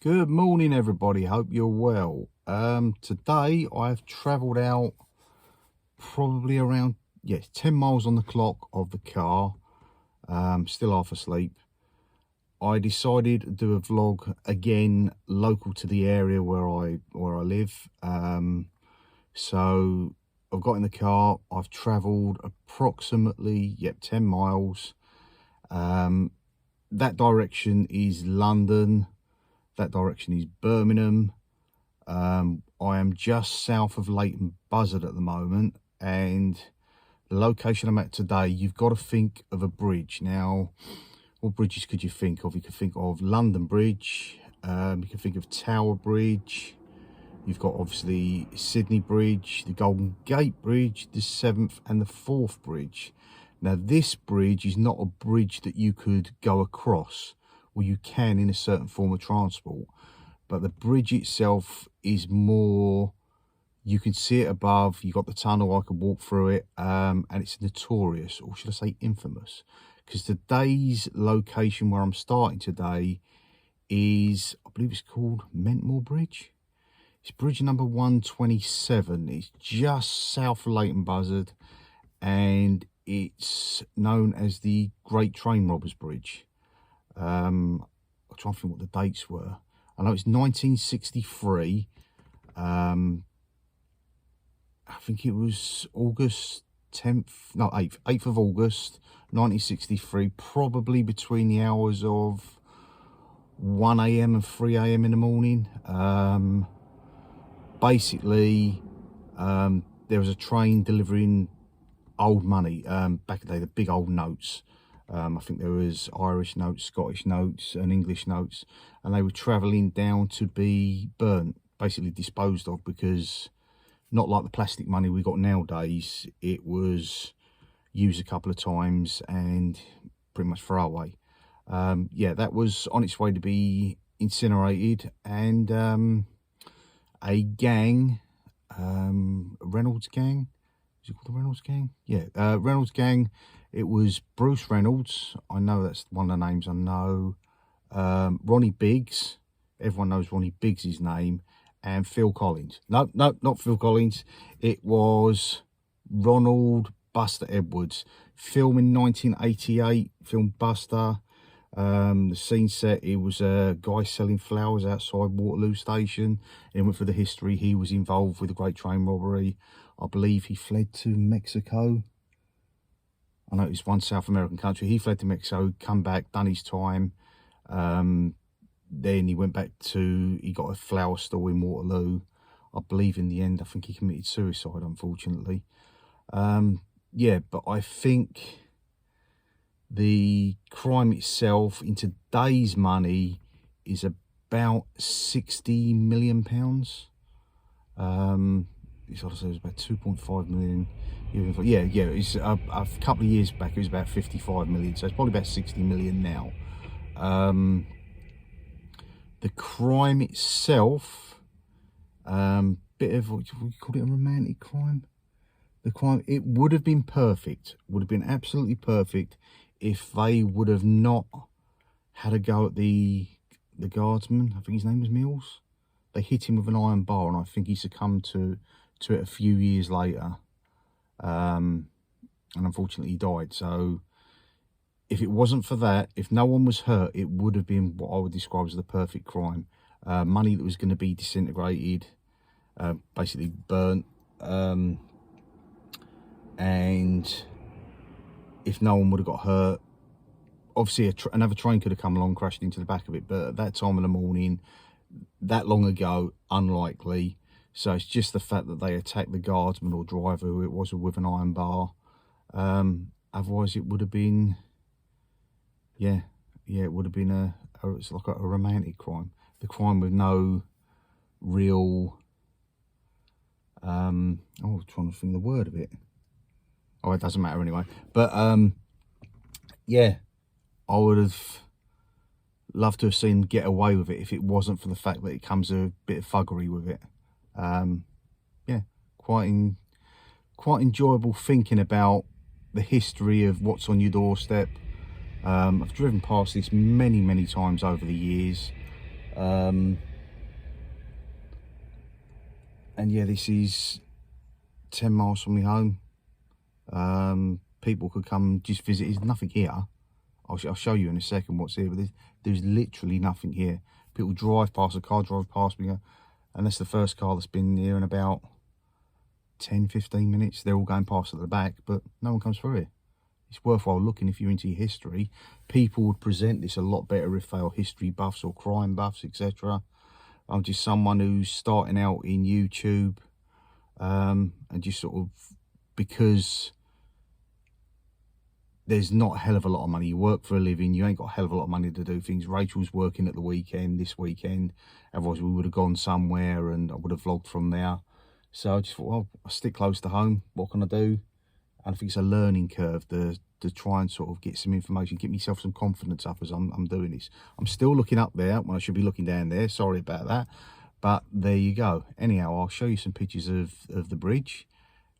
Good morning, everybody. Hope you're well. Today I've travelled out probably around 10 miles on the clock of the car. Still half asleep. I decided to do a vlog again, local to the area where I live. So I've got in the car. I've travelled approximately 10 miles. That direction is London. That direction is Birmingham. I am just south of Leighton Buzzard at the moment, and the location I'm at today, you've got to think of a bridge. Now, what bridges could you think of? You could think of London Bridge, you can think of Tower Bridge, you've got obviously Sydney Bridge, the Golden Gate Bridge, the 7th and the 4th Bridge. Now, this bridge is not a bridge that you could go across. Well, you can in a certain form of transport, but the bridge itself is more, you can see it above, you got the tunnel, I could walk through it, and it's notorious, or should I say infamous, because today's location where I'm starting today is, I believe it's called Mentmore Bridge. It's bridge number 127. It's just south of Leighton Buzzard, and it's known as the Great Train Robbers Bridge. I'm trying to think what the dates were. I know it's 1963. I think it was August 10th, no, 8th of August, 1963, probably between the hours of 1 a.m. and 3 a.m. in the morning. Basically, there was a train delivering old money, back in the day, the big old notes. I think there was Irish notes, Scottish notes and English notes, and they were travelling down to be burnt, basically disposed of, because not like the plastic money we got nowadays, it was used a couple of times and pretty much throw away. That was on its way to be incinerated, and a gang, Reynolds gang, is it called the Reynolds gang? Yeah, Reynolds gang. It was Bruce Reynolds. I know that's one of the names I know. Ronnie Biggs. Everyone knows Ronnie Biggs' name. And Phil Collins. No, not Phil Collins. It was Ronald Buster Edwards. Film in 1988. Film Buster. The scene set, it was a guy selling flowers outside Waterloo Station. And went for the history. He was involved with the Great Train Robbery. I believe he fled to Mexico. I know it's one South American country. He fled to Mexico, come back, done his time. Then he went back to, he got a flower store in Waterloo. I believe in the end, I think he committed suicide, unfortunately. But I think the crime itself in today's money is about £60 million. It's also about 2.5 million. It's a couple of years back it was about 55 million, so it's probably about 60 million now. The crime itself, bit of, what we call it, a romantic crime. The crime, it would have been perfect, would have been absolutely perfect if they would have not had a go at the guardsman. I think his name was Mills. They hit him with an iron bar, and I think he succumbed to it a few years later. And unfortunately he died. So if it wasn't for that, if no one was hurt, it would have been what I would describe as the perfect crime. Money that was going to be disintegrated, basically burnt, and if no one would have got hurt, obviously another train could have come along, crashed into the back of it, but at that time of the morning, that long ago, unlikely. So it's just the fact that they attacked the guardsman or driver, who it was, with an iron bar. Otherwise it would have been, it would have been it's like a romantic crime. The crime with no real, I'm trying to think the word of it. Oh, it doesn't matter anyway. But I would have loved to have seen them get away with it if it wasn't for the fact that it comes a bit of thuggery with it. Quite enjoyable thinking about the history of what's on your doorstep. I've driven past this many times over the years. And yeah, this is 10 miles from my home. People could come just visit. There's nothing here. I'll show you in a second what's here, but there's literally nothing here. People drive past, a car drive past me, and that's the first car that's been here in about 10-15 minutes. They're all going past at the back, but no one comes through here. It's worthwhile looking if you're into your history. People would present this a lot better if they are history buffs or crime buffs, etc. I'm just someone who's starting out in YouTube, and just sort of, because there's not a hell of a lot of money. You work for a living, you ain't got a hell of a lot of money to do things. Rachel's working at the weekend, this weekend. Otherwise we would have gone somewhere and I would have vlogged from there. So I just thought, well, I'll stick close to home. What can I do? And I think it's a learning curve to try and sort of get some information, get myself some confidence up as I'm doing this. I'm still looking up there when I should be looking down there. Sorry about that. But there you go. Anyhow, I'll show you some pictures of the bridge,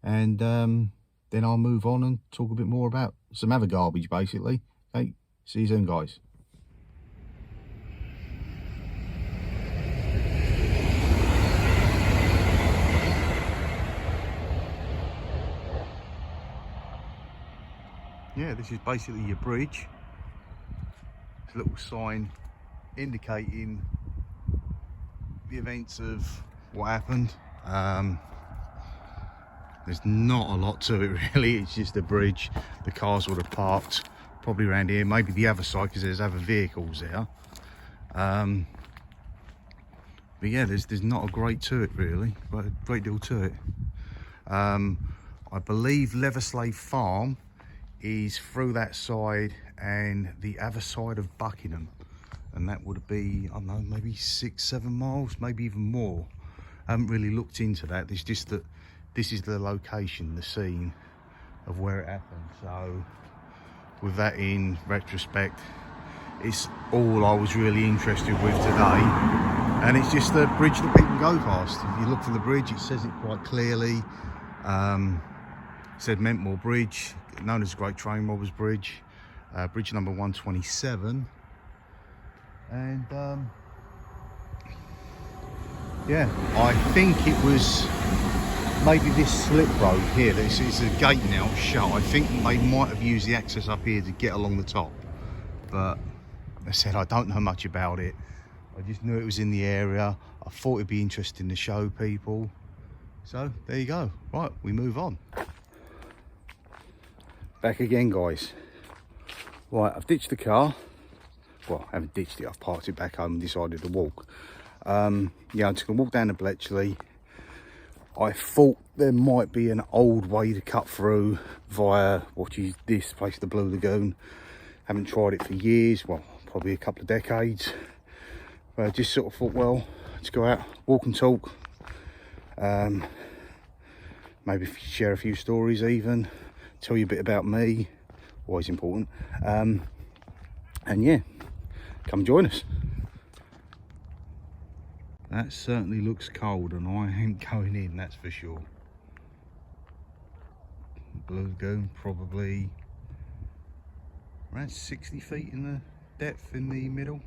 and then I'll move on and talk a bit more about some other garbage, basically. Okay, see you soon, guys. Yeah, this is basically your bridge. It's a little sign indicating the events of what happened. There's not a lot to it really. It's just a bridge. The cars would have parked probably around here, maybe the other side because there's other vehicles there. But yeah, there's not a great to it really, but a great deal to it. I believe Leatherslave Farm is through that side and the other side of Buckingham, and that would be, I don't know, maybe 6-7 miles, maybe even more. I haven't really looked into that. It's just that this is the location, the scene of where it happened. So with that in retrospect, it's all I was really interested with today, and it's just a bridge that people go past. If you look for the bridge, it says it quite clearly. It said Mentmore Bridge, known as the Great Train Robbers Bridge, bridge number 127. And yeah, I think it was maybe this slip road here. It's a gate now shut. I think they might have used the access up here to get along the top, but I said I don't know much about it. I just knew it was in the area. I thought it'd be interesting to show people. So there you go. Right, we move on. Back again, guys. Right, I've ditched the car. Well, I haven't ditched it, I've parked it back home and decided to walk. Yeah, I'm just gonna walk down to Bletchley. I thought there might be an old way to cut through via what is this place, the Blue Lagoon. Haven't tried it for years, well, probably a couple of decades. But I just sort of thought, well, let's go out, walk and talk. Maybe share a few stories even, tell you a bit about me, always important. And yeah, come join us. That certainly looks cold and I ain't going in, that's for sure. Blue Lagoon, probably around 60 feet in the depth in the middle.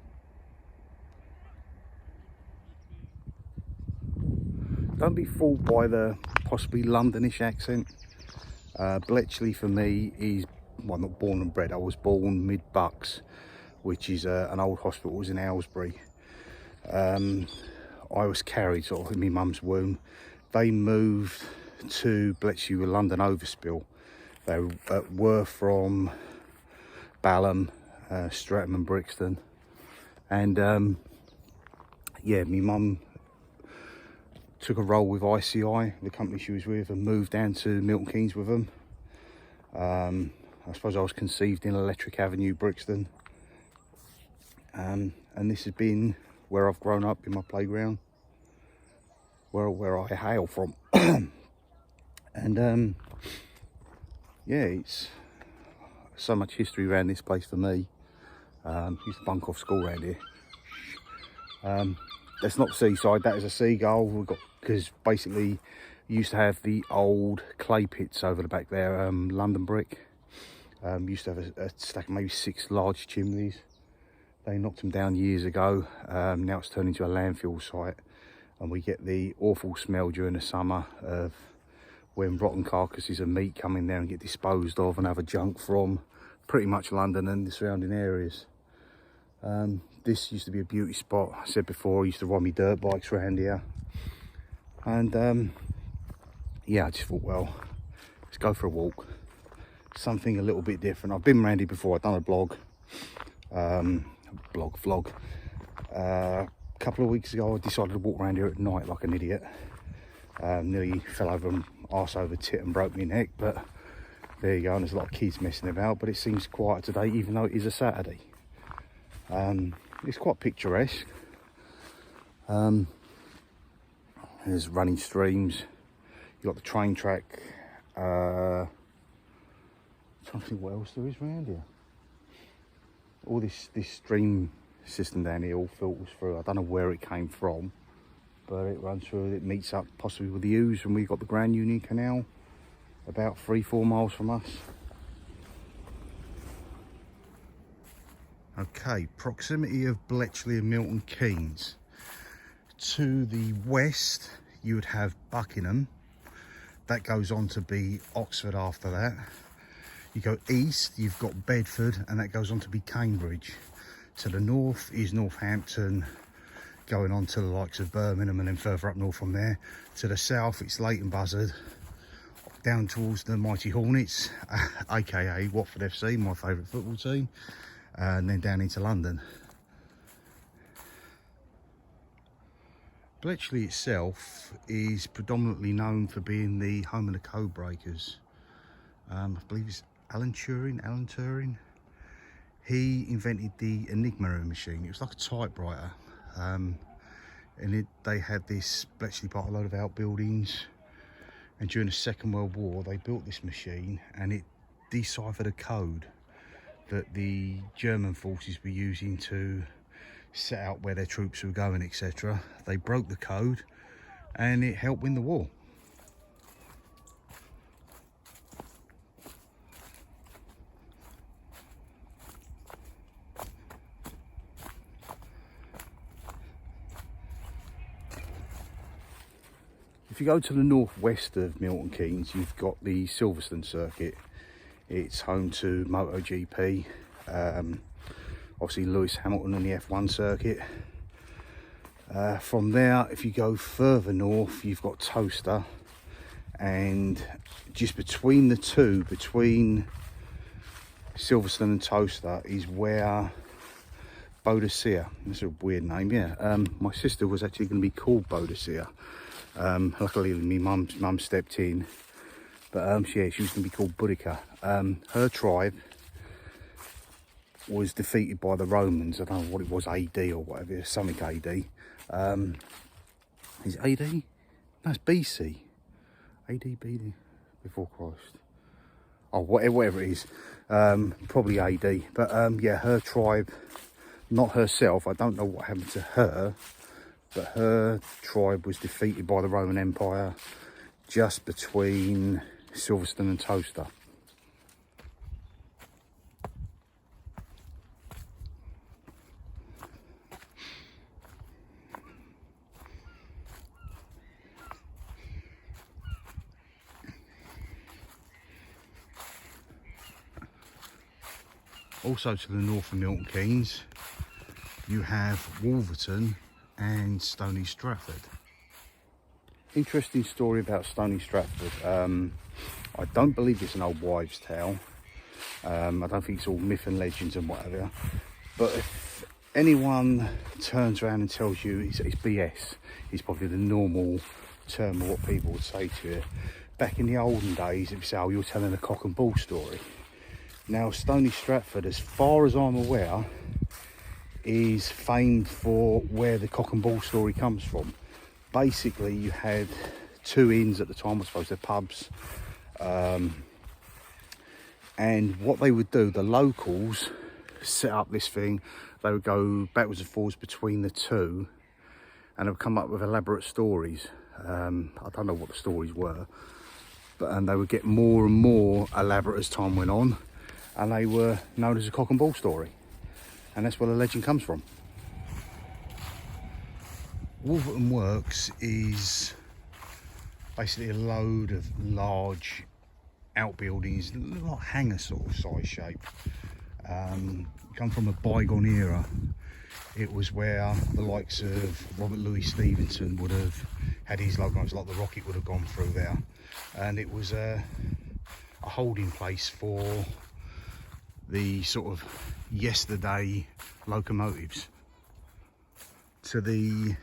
Don't be fooled by the possibly Londonish accent. Bletchley for me is, well, not born and bred. I was born mid-Bucks, which is an old hospital. It was in Aylesbury. I was carried sort of in my mum's womb. They moved to Bletchley with London overspill. They were from Balham, Streatham and Brixton. And yeah, my mum took a role with ICI, the company she was with, and moved down to Milton Keynes with them. I suppose I was conceived in Electric Avenue, Brixton. And this has been where I've grown up, in my playground, where I hail from. And yeah, it's so much history around this place for me. Used to bunk off school around here. That's not Seaside, that is a seagull. We've got, because basically you used to have the old clay pits over the back there, London Brick. Used to have a stack of maybe 6 large chimneys. They knocked them down years ago. Now it's turned into a landfill site, and we get the awful smell during the summer of when rotten carcasses of meat come in there and get disposed of and other junk from pretty much London and the surrounding areas. This used to be a beauty spot. I said before, I used to ride my dirt bikes around here. And yeah, I just thought, well, let's go for a walk. Something a little bit different. I've been around here before. I've done a vlog. A couple of weeks ago, I decided to walk around here at night like an idiot. Nearly fell over and arse over tit and broke my neck, but there you go. And there's a lot of kids messing about, but it seems quiet today, even though it is a Saturday. It's quite picturesque. There's running streams. You've got the train track. I'm trying to think what else there is around here. All this stream system down here all filters through. I don't know where it came from, but it runs through. It meets up possibly with the Ouse, and we've got the Grand Union Canal about 3-4 miles from us. Okay, proximity of Bletchley and Milton Keynes. To the west, you would have Buckingham. That goes on to be Oxford after that. You go east, you've got Bedford, and that goes on to be Cambridge. To the north is Northampton, going on to the likes of Birmingham, and then further up north from there. To the south, it's Leighton Buzzard, down towards the mighty Hornets, aka Watford FC, my favourite football team, and then down into London. Bletchley itself is predominantly known for being the home of the code breakers. I believe it's Alan Turing. He invented the Enigma machine. It was like a typewriter, and they had this Bletchley part, a load of outbuildings, and during the Second World War they built this machine, and it deciphered a code that the German forces were using to set out where their troops were going, etc. They broke the code, and it helped win the war. If you go to the northwest of Milton Keynes, you've got the Silverstone circuit. It's home to MotoGP, obviously Lewis Hamilton and the F1 circuit. From there, if you go further north, you've got Towcester, and just between the two, between Silverstone and Towcester, is where Boadicea, that's a weird name, yeah. My sister was actually going to be called Boadicea. Luckily my mum stepped in, but yeah, she was going to be called Boudica. Her tribe was defeated by the Romans. I don't know what it was, AD or whatever, something AD. Is it AD? No, it's BC. AD, BD, before Christ. Oh, whatever it is, probably AD. But yeah, her tribe, not herself, I don't know what happened to her, but her tribe was defeated by the Roman Empire just between Silverstone and Towcester. Also to the north of Milton Keynes, you have Wolverton and Stony Stratford. Interesting story about Stony Stratford. I don't believe it's an old wives' tale. I don't think it's all myth and legends and whatever. But if anyone turns around and tells you it's BS, it's probably the normal term of what people would say to you. Back in the olden days, it would say, oh, you're telling a cock and bull story. Now, Stony Stratford, as far as I'm aware, is famed for where the cock and bull story comes from. Basically, you had two inns at the time, I suppose they're pubs, and what they would do, the locals set up this thing. They would go backwards and forwards between the two, and they would come up with elaborate stories. I don't know what the stories were, but they would get more and more elaborate as time went on. and they were known as a cock and ball story, and that's where the legend comes from. Wolverton Works is basically a load of large outbuildings, like hangar sort of size shape. Come from a bygone era. It was where the likes of Robert Louis Stevenson would have had his logos, like the rocket would have gone through there, and it was a holding place for the sort of yesterday locomotives. To the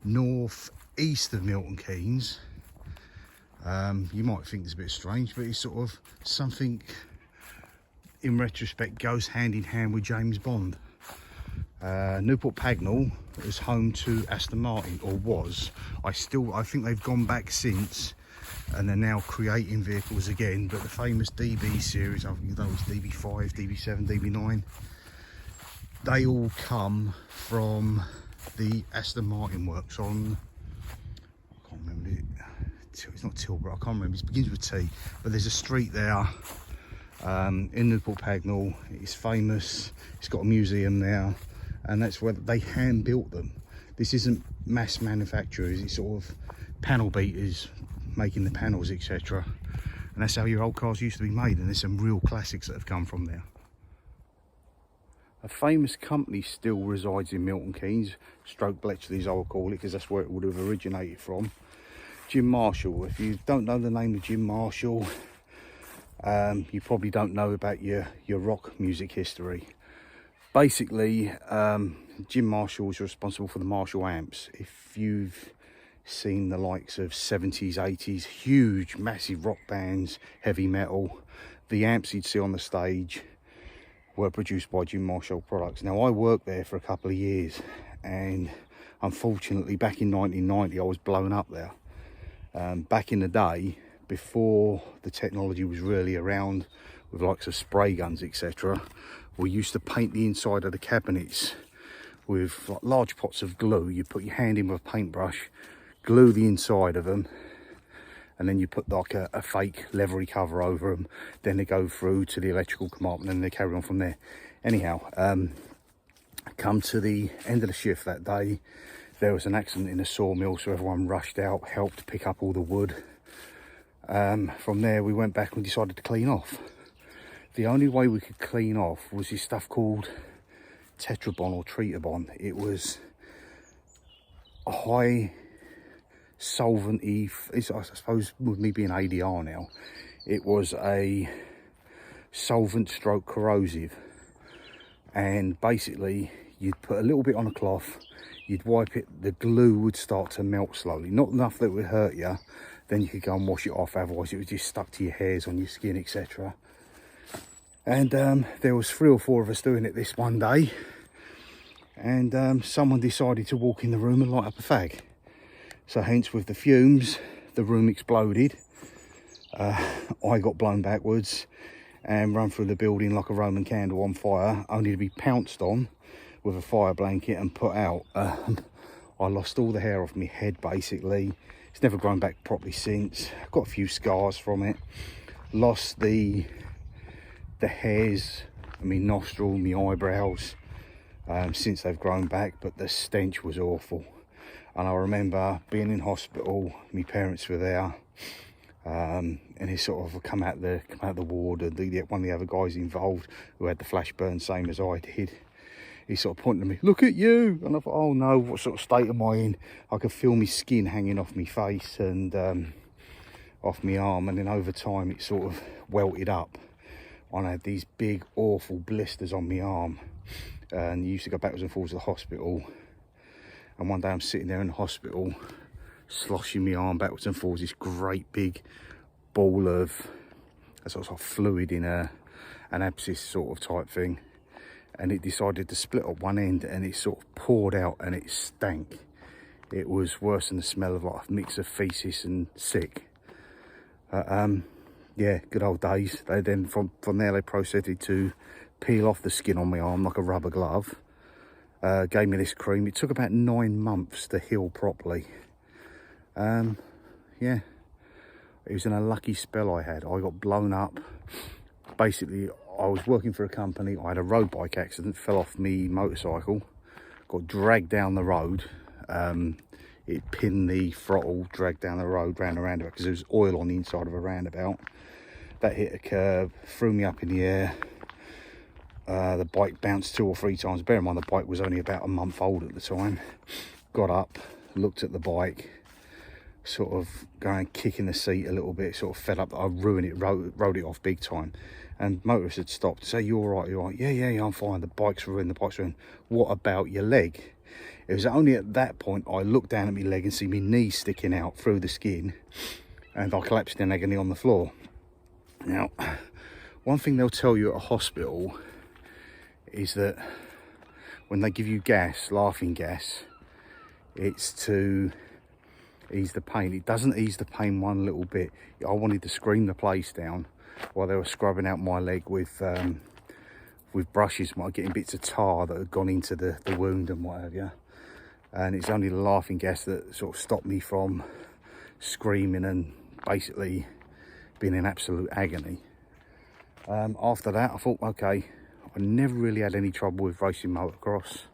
north east of Milton Keynes, you might think it's a bit strange, but it's sort of something in retrospect goes hand in hand with James Bond. Newport Pagnell is home to Aston Martin, or was. I think they've gone back since, and they're now creating vehicles again, but the famous DB series, I think that was DB5, DB7, DB9, they all come from the Aston Martin works on, I can't remember it, it's not Tilbury, I can't remember, it begins with T, but there's a street there in Newport Pagnell. It's famous, it's got a museum there, and that's where they hand built them. This isn't mass manufacturers, it's sort of panel beaters making the panels, etc. And that's how your old cars used to be made, and there's some real classics that have come from there. A famous company still resides in Milton Keynes, stroke Bletchley as I will call it, because that's where it would have originated from. Jim Marshall. If you don't know the name of Jim Marshall, you probably don't know about your rock music history. Basically, Jim Marshall was responsible for the Marshall amps. If you've seen the likes of 70s, 80s, huge, massive rock bands, heavy metal, the amps you'd see on the stage were produced by Jim Marshall products. Now, I worked there for a couple of years, and unfortunately back in 1990 I was blown up there. Back in the day, before the technology was really around with likes of spray guns, etc., we used to paint the inside of the cabinets with like large pots of glue. You put your hand in with a paintbrush, glue the inside of them, and then you put like a fake leathery cover over them. Then they go through to the electrical compartment and they carry on from there. Anyhow, come to the end of the shift that day, there was an accident in the sawmill, so everyone rushed out, helped pick up all the wood. From there we went back and decided to clean off. The only way we could clean off was this stuff called Tetrabond or Treatabond. It was a high solventy, I suppose with me being ADR now, it was a solvent stroke corrosive, and basically you'd put a little bit on a cloth, you'd wipe it, the glue would start to melt slowly, not enough that it would hurt you, then you could go and wash it off, otherwise it was just stuck to your hairs, on your skin, etc. And there was 3 or 4 of us doing it this one day, and someone decided to walk in the room and light up a fag. So hence, with the fumes, the room exploded. I got blown backwards and run through the building like a Roman candle on fire, only to be pounced on with a fire blanket and put out. I lost all the hair off my head, basically. It's never grown back properly since. I've got a few scars from it. Lost the hairs, my nostril, my eyebrows, since they've grown back, but the stench was awful. And I remember being in hospital, my parents were there, and he sort of come out the ward, and one of the other guys involved who had the flash burn, same as I did, he sort of pointed at me, "Look at you!" And I thought, oh no, what sort of state am I in? I could feel my skin hanging off my face and off my arm, and then over time it sort of welted up. I had these big awful blisters on my arm, and you used to go backwards and forwards to the hospital. And one day I'm sitting there in the hospital, sloshing my arm backwards and forwards, this great big ball of a sort of fluid in an abscess sort of type thing, and it decided to split up one end, and it sort of poured out, and it stank. It was worse than the smell of like a mix of feces and sick. Yeah, good old days. They then from there they proceeded to peel off the skin on my arm like a rubber glove. Gave me this cream. It took about 9 months to heal properly. Yeah, it was an unlucky spell I had. I got blown up. Basically, I was working for a company. I had a road bike accident, fell off me motorcycle, got dragged down the road. It pinned the throttle, dragged down the road, round a roundabout, because there was oil on the inside of a roundabout. That hit a curb, threw me up in the air. The bike bounced 2 or 3 times. Bear in mind, the bike was only about a month old at the time. Got up, looked at the bike, sort of going kicking the seat a little bit, sort of fed up that I ruined it, rode it off big time. And motorists had stopped. Say, you all right? You all right? Yeah, I'm fine. The bike's ruined. What about your leg? It was only at that point I looked down at my leg and see my knee sticking out through the skin, and I collapsed in agony on the floor. Now, one thing they'll tell you at a hospital is that when they give you gas, laughing gas, it's to ease the pain. It doesn't ease the pain one little bit. I wanted to scream the place down while they were scrubbing out my leg with brushes, getting bits of tar that had gone into the wound and what have you. And it's only the laughing gas that sort of stopped me from screaming and basically being in absolute agony. After that, I thought, okay, I never really had any trouble with racing motocross.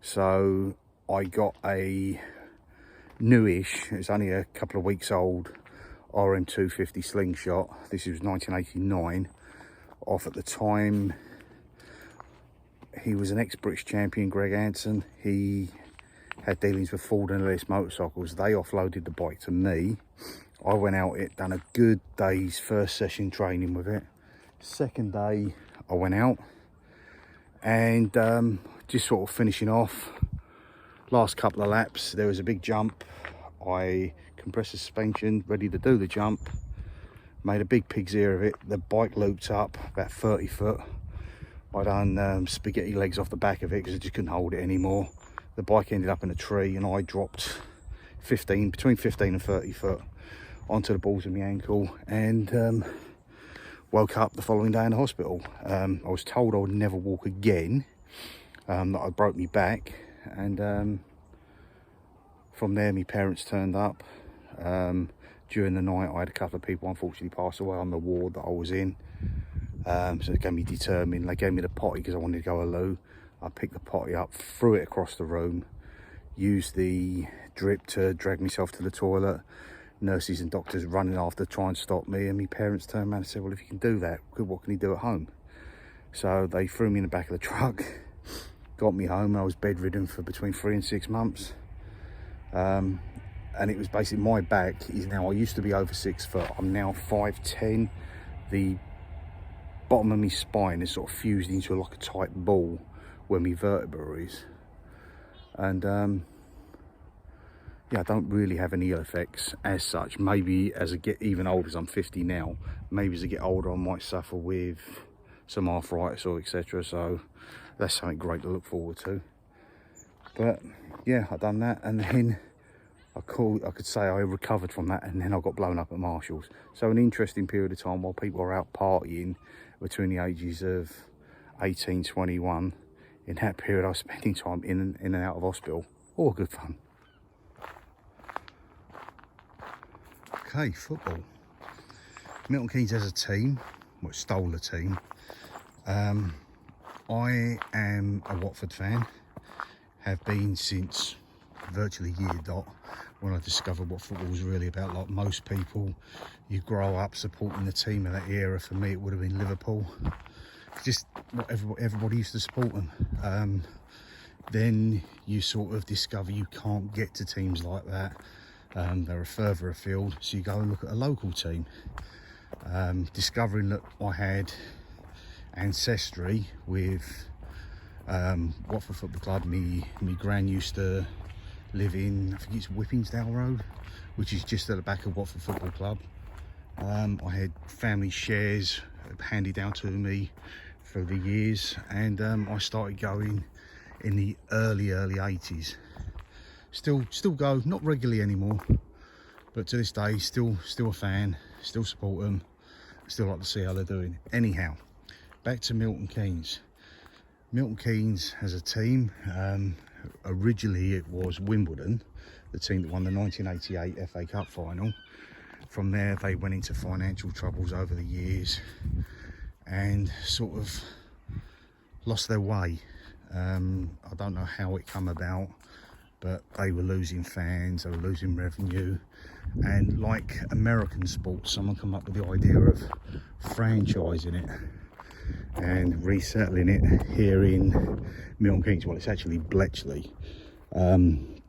So I got a newish, it's only a couple of weeks old, RM250 slingshot. This was 1989. Off at the time, he was an ex-British champion, Greg Hanson. He had dealings with Ford and Ellis motorcycles. They offloaded the bike to me. I went out it, done a good day's first session training with it. Second day I went out and just sort of finishing off. Last couple of laps, there was a big jump. I compressed the suspension, ready to do the jump. Made a big pig's ear of it. The bike looped up about 30 foot. I done spaghetti legs off the back of it because I just couldn't hold it anymore. The bike ended up in a tree and I dropped between 15 and 30 foot onto the balls of my ankle, and woke up the following day in the hospital. I was told I would never walk again, that I broke my back, and from there my parents turned up. During the night I had a couple of people unfortunately pass away on the ward that I was in. So it gave me determined. They gave me the potty because I wanted to go a loo. I picked the potty up, threw it across the room, used the drip to drag myself to the toilet. Nurses and doctors running after to try and stop me, and my parents turned around and said, well, if you can do that, what can you do at home? So they threw me in the back of the truck, got me home. I was bedridden for between 3 and 6 months. And it was basically, my back is now, I used to be over 6 foot, I'm now 5'10". The bottom of my spine is sort of fused into like a tight ball where my vertebra is. And yeah, I don't really have any ill effects as such. Maybe as I get even older, as I'm 50 now, maybe as I get older I might suffer with some arthritis or etc. So that's something great to look forward to. But yeah, I've done that, and then I could say I recovered from that, and then I got blown up at Marshall's. So an interesting period of time while people are out partying between the ages of 18, 21. In that period I was spending time in and out of hospital. All good fun. Okay, football. Milton Keynes as a team, well, stole the team. I am a Watford fan, have been since virtually year dot, when I discovered what football was really about. Like most people, you grow up supporting the team of that era. For me, it would have been Liverpool. Just what everybody used to support them. Then you sort of discover you can't get to teams like that. They're further afield, so you go and look at a local team. Discovering that I had ancestry with Watford Football Club. Me gran used to live in, I think it's Whippingsdale Road, which is just at the back of Watford Football Club. I had family shares handed down to me through the years, and I started going in the early 80s. Still go, not regularly anymore, but to this day still a fan, still support them, still like to see how they're doing. Anyhow, back to Milton Keynes. Milton Keynes has a team. Originally it was Wimbledon, the team that won the 1988 FA Cup final. From there they went into financial troubles over the years, and sort of lost their way. I don't know how it come about, but they were losing fans, they were losing revenue, and like American sports, someone come up with the idea of franchising it and resettling it here in Milton Keynes. Well, it's actually Bletchley, and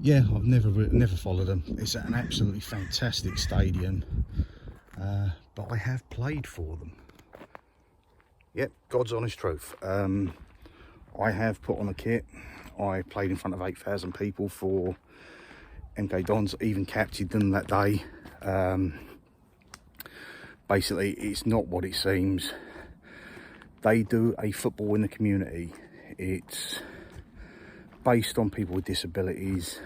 yeah, I've never followed them. It's an absolutely fantastic stadium, but I have played for them. Yep, God's honest truth. I have put on a kit. I played in front of 8,000 people for MK Dons, even captained them that day. Basically, it's not what it seems. They do a football in the community. It's based on people with disabilities,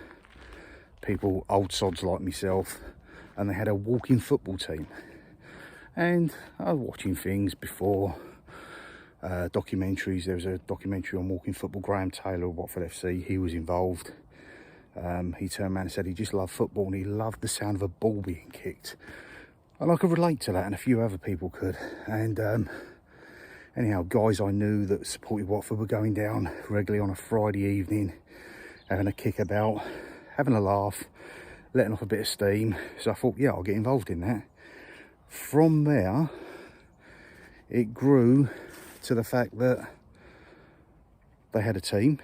people, old sods like myself, and they had a walking football team. And I was watching things before, documentaries. There was a documentary on walking football. Graham Taylor of Watford FC, he was involved. He turned around and said he just loved football and he loved the sound of a ball being kicked. And I could relate to that, and a few other people could. And anyhow, guys I knew that supported Watford were going down regularly on a Friday evening, having a kick about, having a laugh, letting off a bit of steam. So I thought, yeah, I'll get involved in that. From there, it grew to the fact that they had a team,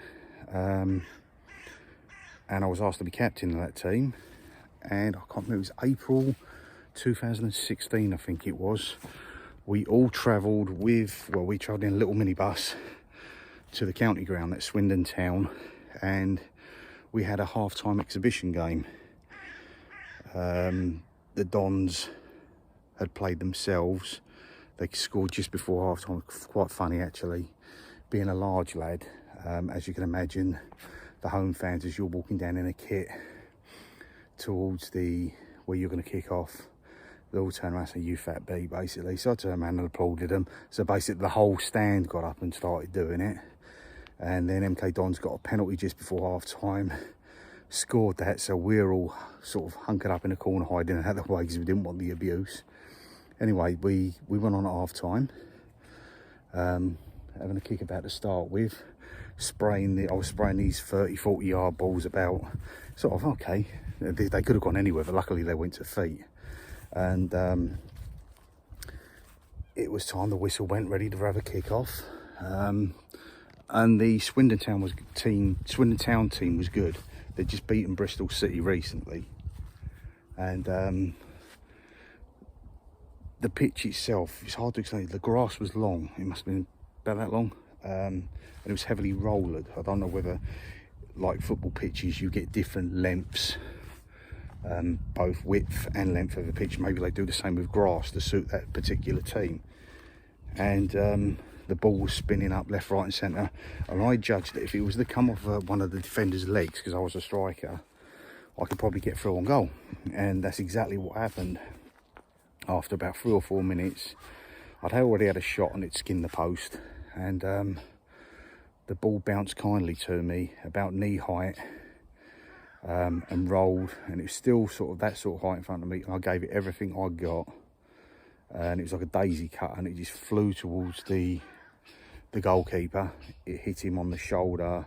and I was asked to be captain of that team. And I can't remember, it was April 2016, I think it was. We all travelled with, well, we travelled in a little minibus to the county ground at Swindon Town, and we had a half-time exhibition game. The Dons had played themselves. They scored just before half-time. Quite funny, actually. Being a large lad, as you can imagine, the home fans, as you're walking down in a kit towards where you're going to kick off, they all turn around and say, "You fat B," basically. So I turned around and applauded them. So basically the whole stand got up and started doing it. And then MK Dons got a penalty just before half-time, scored that. So we're all sort of hunkered up in a corner, hiding out of the way because we didn't want the abuse. Anyway, we went on at half-time, having a kick about to start with. I was spraying these 30-40 yard balls about, sort of, okay, they could have gone anywhere, but luckily they went to feet. And it was time, the whistle went, ready to have a kick off. And the Swindon Town team was good. They'd just beaten Bristol City recently. And the pitch itself, it's hard to explain. The grass was long. It must have been about that long. And it was heavily rollered. I don't know whether, like football pitches, you get different lengths, both width and length of the pitch. Maybe they do the same with grass to suit that particular team. And the ball was spinning up left, right and centre. And I judged that if it was to come off one of the defender's legs, because I was a striker, I could probably get through on goal. And that's exactly what happened. After about 3 or 4 minutes, I'd already had a shot and it skinned the post. And the ball bounced kindly to me, about knee height, and rolled. And it was still sort of that sort of height in front of me. And I gave it everything I got. And it was like a daisy cut, and it just flew towards the goalkeeper. It hit him on the shoulder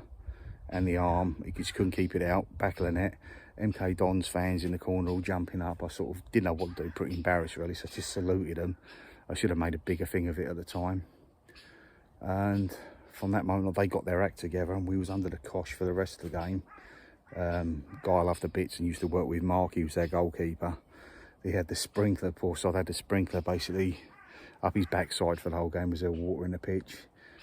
and the arm. He just couldn't keep it out, back of the net. MK Dons fans in the corner all jumping up. I sort of didn't know what to do, pretty embarrassed really, so I just saluted them. I should have made a bigger thing of it at the time. And from that moment they got their act together, and we was under the cosh for the rest of the game. Guy I loved the bits and used to work with, Mark, he was their goalkeeper. He had the sprinkler, poor sod had the sprinkler basically up his backside for the whole game. Was there water in the pitch,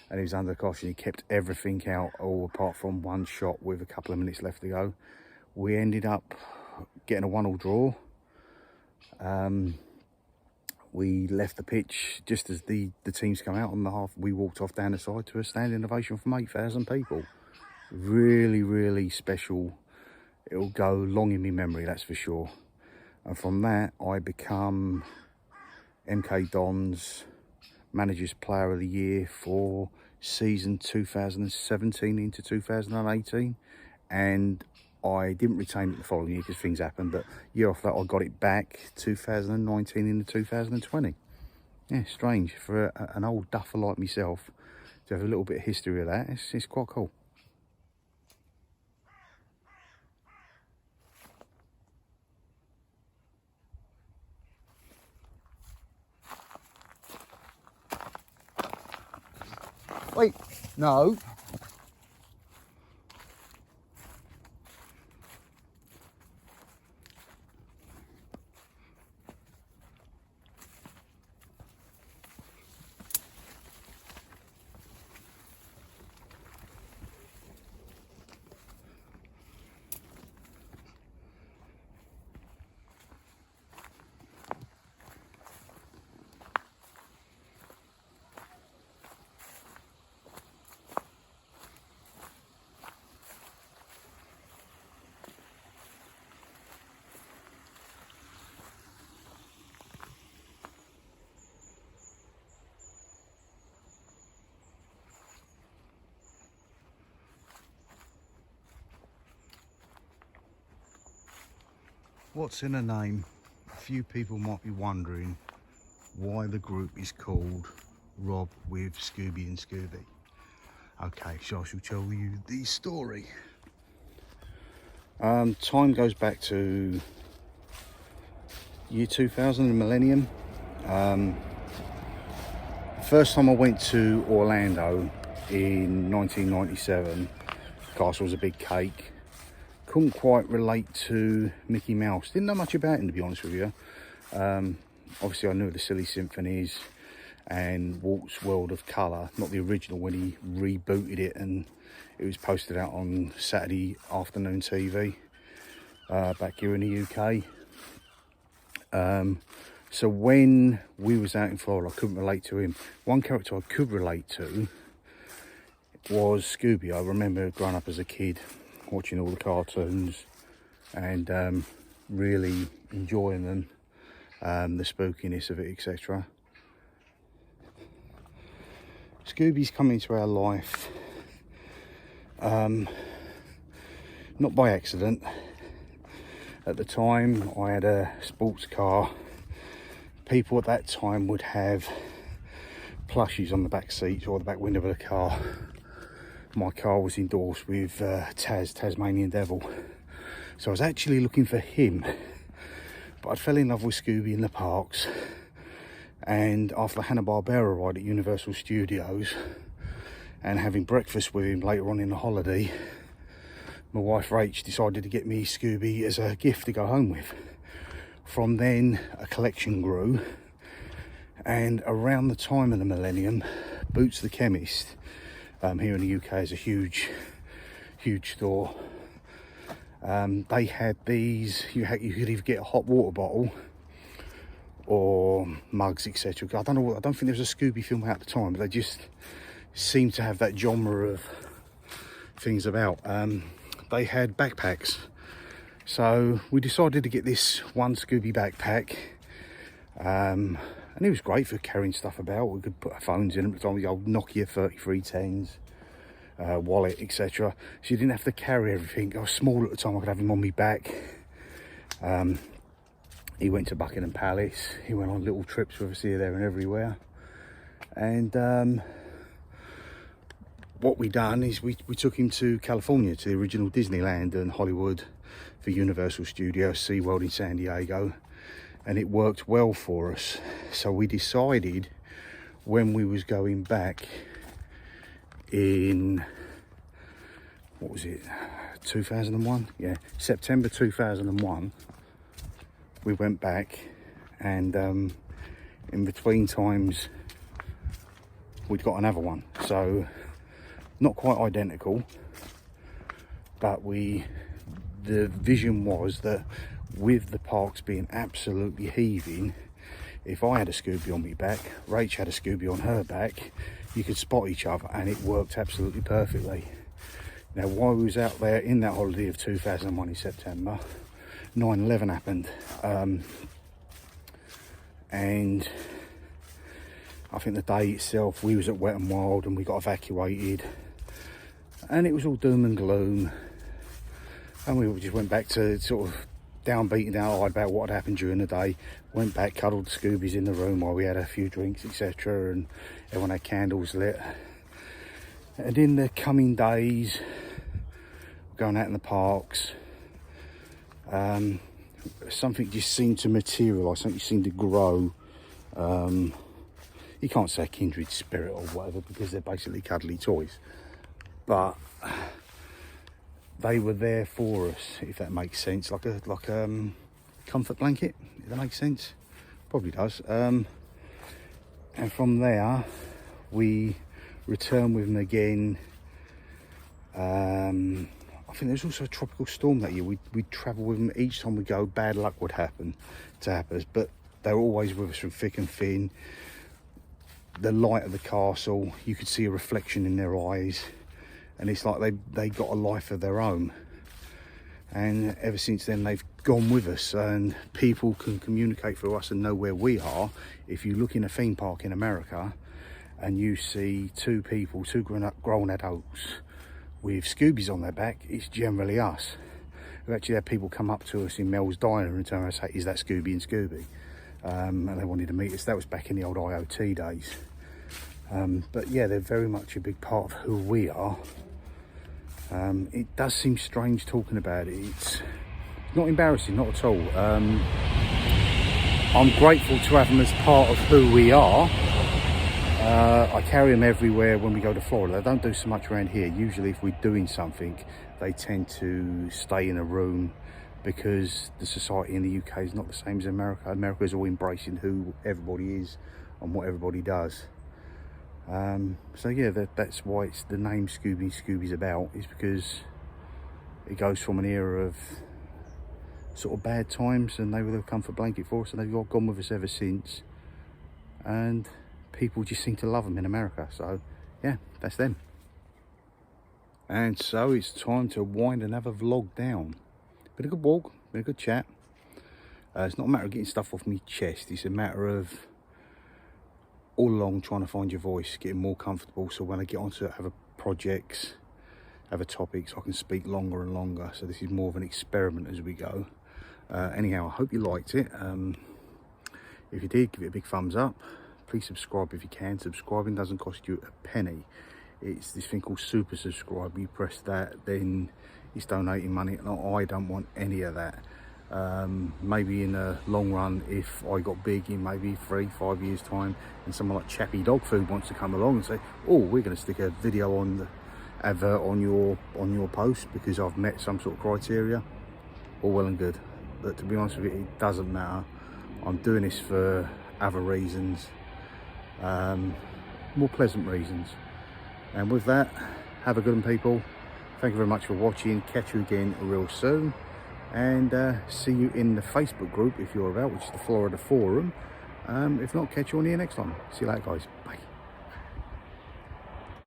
and he was under the cosh, and he kept everything out, all apart from one shot with a couple of minutes left to go. We ended up getting a 1-1 draw. We left the pitch just as the teams come out on the half. We walked off down the side to a standing ovation from 8,000 people. Really, really special. It'll go long in my memory, that's for sure. And from that, I become MK Dons Managers Player of the Year for season 2017 into 2018. And I didn't retain it the following year because things happened, but year after that I got it back 2019 into 2020. Yeah, strange for an old duffer like myself to have a little bit of history of that. It's quite cool. Wait, no. What's in a name? A few people might be wondering why the group is called Rob with Scooby and Scooby. Okay, so I shall tell you the story. Time goes back to year 2000, the millennium. First time I went to Orlando in 1997, castle was a big cake. Couldn't quite relate to Mickey Mouse. Didn't know much about him, to be honest with you. Obviously I knew the Silly Symphonies and Walt's World of Colour, not the original when he rebooted it and it was posted out on Saturday afternoon TV back here in the UK. So when we was out in Florida, I couldn't relate to him. One character I could relate to was Scooby. I remember growing up as a kid, watching all the cartoons and really enjoying them, the spookiness of it, etc. Scooby's come into our life not by accident. At the time I had a sports car. People at that time would have plushies on the back seats or the back window of the car. My car was endorsed with Tasmanian Devil. So I was actually looking for him, but I fell in love with Scooby in the parks. And after the Hanna-Barbera ride at Universal Studios and having breakfast with him later on in the holiday, my wife Rach decided to get me Scooby as a gift to go home with. From then a collection grew, and around the time of the millennium, Boots the Chemist here in the UK is a huge store. They had these, you could either get a hot water bottle or mugs, etc. I don't think there was a Scooby film out at the time, but they just seemed to have that genre of things about. They had backpacks, so we decided to get this one Scooby backpack, and it was great for carrying stuff about. We could put our phones in it, the old Nokia 3310s, wallet, etc. So you didn't have to carry everything. I was small at the time, I could have him on my back. He went to Buckingham Palace, he went on little trips with us here, there and everywhere. And what we done is we took him to California, to the original Disneyland and Hollywood for Universal Studios, SeaWorld in San Diego, and it worked well for us. So we decided when we was going back in, what was it, 2001? Yeah, September 2001, we went back, and in between times we'd got another one. So not quite identical, but the vision was that with the parks being absolutely heaving, if I had a Scooby on my back, Rach had a Scooby on her back, you could spot each other, and it worked absolutely perfectly. Now while we was out there in that holiday of 2001 in September, 9/11 happened, and I think the day itself we was at Wet and Wild and we got evacuated, and it was all doom and gloom. And we just went back to sort of downbeating our eye about what had happened during the day. Went back, cuddled the Scoobies in the room while we had a few drinks, etc. And everyone had candles lit. And in the coming days, going out in the parks, something just seemed to materialise, something seemed to grow. You can't say a kindred spirit or whatever because they're basically cuddly toys. But they were there for us, if that makes sense, like a comfort blanket, if that makes sense. Probably does. And from there, we returned with them again. I think there was also a tropical storm that year. We'd travel with them. Each time we go, bad luck would happen to us, but they were always with us from thick and thin. The light of the castle, you could see a reflection in their eyes, and it's like they got a life of their own. And ever since then, they've gone with us, and people can communicate through us and know where we are. If you look in a theme park in America and you see two people, two grown adults with Scoobies on their back, it's generally us. We've actually had people come up to us in Mel's Diner and turn around and say, is that Scooby and Scooby? And they wanted to meet us. That was back in the old IoT days. But yeah, they're very much a big part of who we are. It does seem strange talking about it. It's not embarrassing, not at all. I'm grateful to have them as part of who we are. I carry them everywhere when we go to Florida. They don't do so much around here. Usually if we're doing something, they tend to stay in a room because the society in the UK is not the same as America. America is all embracing who everybody is and what everybody does. So yeah, that's why it's the name Scooby's about, is because it goes from an era of sort of bad times, and they were the comfort blanket for us, and they've gone with us ever since. And people just seem to love them in America. So yeah, that's them. And so it's time to wind another vlog down. Been a good walk, been a good chat. It's not a matter of getting stuff off my chest, it's a matter of all along trying to find your voice, getting more comfortable, so when I get onto other projects, other topics, I can speak longer and longer. So this is more of an experiment as we go. Anyhow, I hope you liked it. If you did, give it a big thumbs up. Please subscribe if you can. Subscribing doesn't cost you a penny. It's this thing called super subscribe. You press that, then it's donating money, and I don't want any of that. Maybe in the long run, if I got big in maybe 3-5 years time, and someone like Chappy Dog Food wants to come along and say, oh, we're going to stick a video on the advert on your post because I've met some sort of criteria, all well and good. But to be honest with you, it doesn't matter. I'm doing this for other reasons, more pleasant reasons. And with that, have a good one, people. Thank you very much for watching. Catch you again real soon. And see you in the Facebook group if you're about, which is the Florida Forum. If not, catch you on here next time. See you later, guys. Bye.